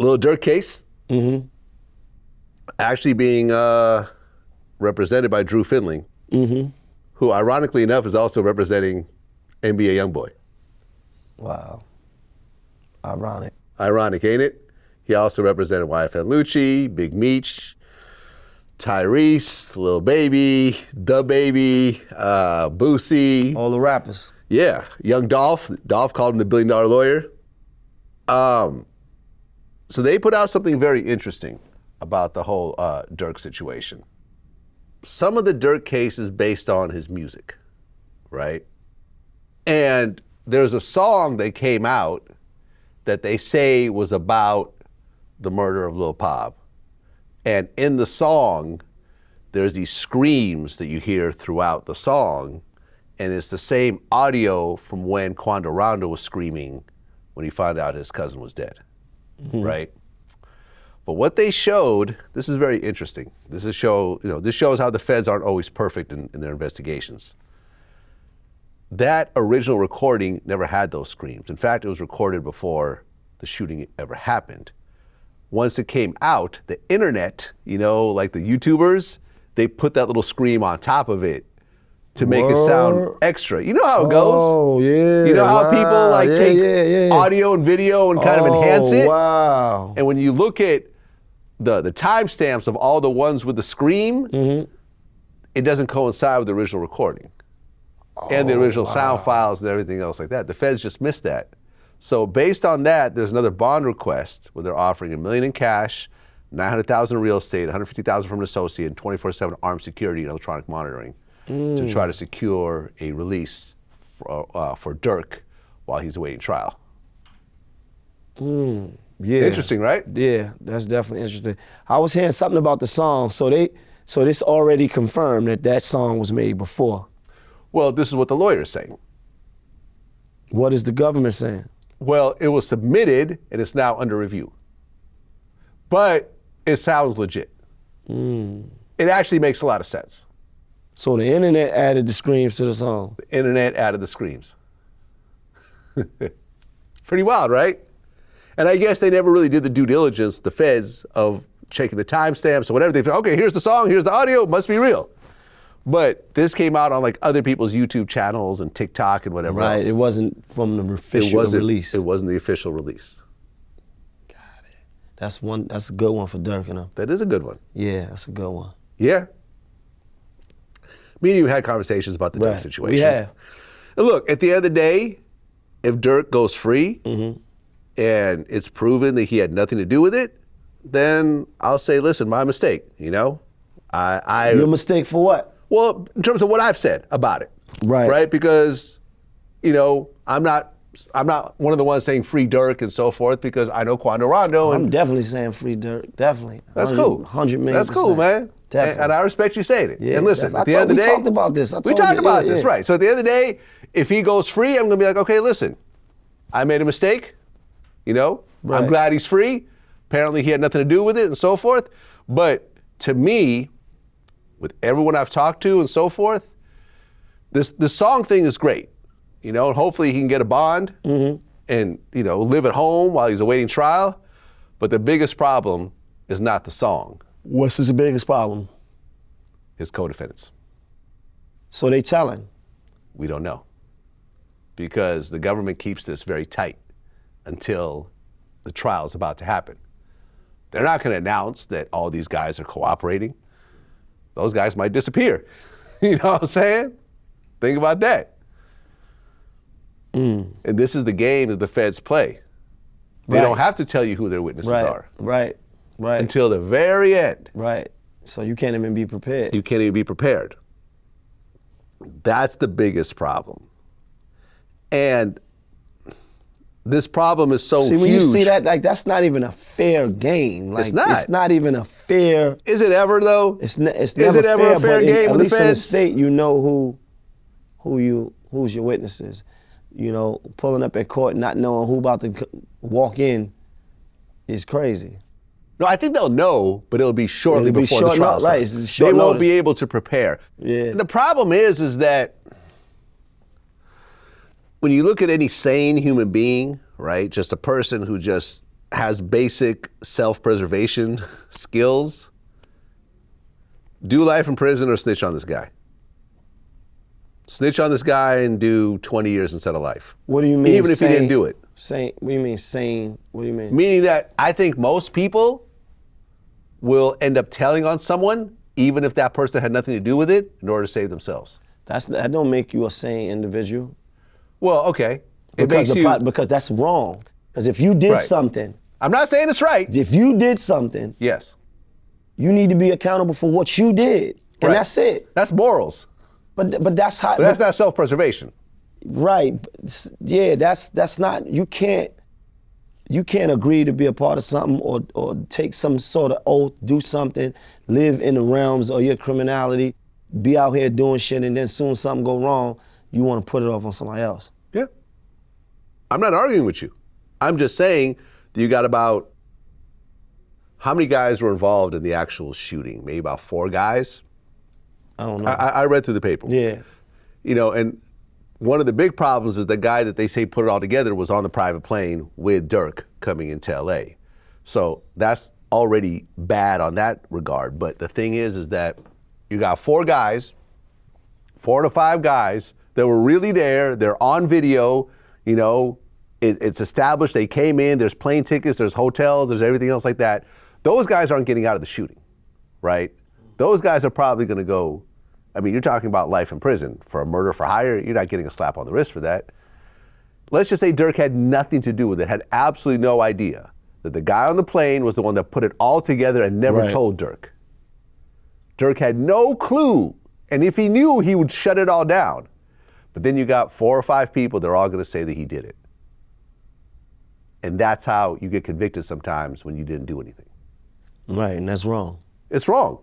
Lil Durk case. Actually being represented by Drew Findling, who ironically enough is also representing NBA YoungBoy. Wow. Ironic. Ironic, ain't it? He also represented YFN Lucci, Big Meech, Tyrese, Lil Baby, Da Baby, Boosie. All the rappers. Yeah, Young Dolph. Dolph called him the $1 billion lawyer. So they put out something very interesting about the whole Durk situation. Some of the Durk case is based on his music, right? And there's a song that came out that they say was about the murder of Lil Pop. And in the song, there's these screams that you hear throughout the song, and it's the same audio from when Quando Rondo was screaming when he found out his cousin was dead, right? But what they showed, this is very interesting. This shows how the feds aren't always perfect in their investigations. That original recording never had those screams. In fact, it was recorded before the shooting ever happened. Once it came out, the internet, like the YouTubers, they put that little scream on top of it to make it sound extra. You know how it goes? Oh, yeah. You know how people take audio and video and kind of enhance it? Wow. And when you look at the timestamps of all the ones with the scream, it doesn't coincide with the original recording. And the original sound files and everything else like that. The feds just missed that. So based on that, there's another bond request where they're offering $1 million in cash, $900,000 in real estate, $150,000 from an associate, and 24/7 armed security and electronic monitoring to try to secure a release for Durk while he's awaiting trial. Yeah. Interesting, right? Yeah, that's definitely interesting. I was hearing something about the song, so this already confirmed that song was made before. Well, this is what the lawyer is saying. What is the government saying? Well, it was submitted and it's now under review. But it sounds legit. It actually makes a lot of sense. So the internet added the screams to the song. The internet added the screams. Pretty wild, right? And I guess they never really did the due diligence, the feds, of checking the timestamps or whatever. They thought, okay, here's the song, here's the audio, it must be real. But this came out on like other people's YouTube channels and TikTok and whatever else. Right, it wasn't from the official release. It wasn't the official release. Got it. That's a good one for Durk, That is a good one. Yeah, that's a good one. Yeah. Me and you had conversations about the Durk situation. We have. And look, at the end of the day, if Durk goes free and it's proven that he had nothing to do with it, then I'll say, listen, my mistake, Your mistake for what? Well, in terms of what I've said about it. Right. Because, I'm not one of the ones saying free Durk and so forth because I know Quando Rondo. I'm definitely saying free Durk, definitely. That's cool. 100 million That's cool, man. Definitely. And I respect you saying it. Yeah, and listen, at the end of the day. We talked about this. We talked about this, right. So at the end of the day, if he goes free, I'm going to be like, okay, listen, I made a mistake. I'm glad he's free. Apparently he had nothing to do with it and so forth. But to me, with everyone I've talked to and so forth, this song thing is great. And hopefully he can get a bond and, live at home while he's awaiting trial. But the biggest problem is not the song. What's his biggest problem? His co-defendants. So they telling? We don't know. Because the government keeps this very tight until the trial is about to happen. They're not going to announce that all these guys are cooperating. Those guys might disappear. You know what I'm saying? Think about that. And this is the game that the feds play. They don't have to tell you who their witnesses are. Right. Until the very end. Right. So you can't even be prepared. You can't even be prepared. That's the biggest problem. And this problem is so huge. See, when you see that, that's not even a fair game. It's not. It's not even a fair. Is it ever though? It's never is it ever fair, a fair but game at with least the in the feds? state, you know who's your witnesses. Pulling up at court, not knowing who about to walk in, is crazy. No, I think they'll know, but it'll be shortly before the trial. Right, they won't be able to prepare. Yeah. And the problem is that when you look at any sane human being, right, just a person who just has basic self-preservation skills, do life in prison or snitch on this guy. Snitch on this guy and do 20 years instead of life. What do you mean? Even if he didn't do it. Sane, what do you mean sane? What do you mean? Meaning that I think most people will end up telling on someone, even if that person had nothing to do with it, in order to save themselves. That don't make you a sane individual. Well, okay. Because that's wrong. Because if you did Right. something, I'm not saying it's right. if you did something, Yes. you need to be accountable for what you did, and Right. that's it. That's morals. But that's how. But that's not self-preservation. Right. Yeah, that's not, you can't agree to be a part of something or take some sort of oath, do something, live in the realms of your criminality, be out here doing shit, and then soon something go wrong, you want to put it off on somebody else. Yeah. I'm not arguing with you. I'm just saying that you got about, how many guys were involved in the actual shooting? Maybe about 4 guys? I don't know. I read through the paper. Yeah. You know, and one of the big problems is the guy that they say put it all together was on the private plane with Durk coming into LA. So that's already bad on that regard. But the thing is that you got 4 guys, 4 to 5 guys that were really there. They're on video. You know, it's established they came in. There's plane tickets. There's hotels. There's everything else like that. Those guys aren't getting out of the shooting, right? Those guys are probably going to go. I mean, you're talking about life in prison for a murder for hire. You're not getting a slap on the wrist for that. Let's just say Durk had nothing to do with it, had absolutely no idea that the guy on the plane was the one that put it all together and never Right. told Durk. Durk had no clue, and if he knew, he would shut it all down. But then you got 4 or 5 people, they're all gonna say that he did it. And that's how you get convicted sometimes when you didn't do anything. Right, and that's wrong. It's wrong.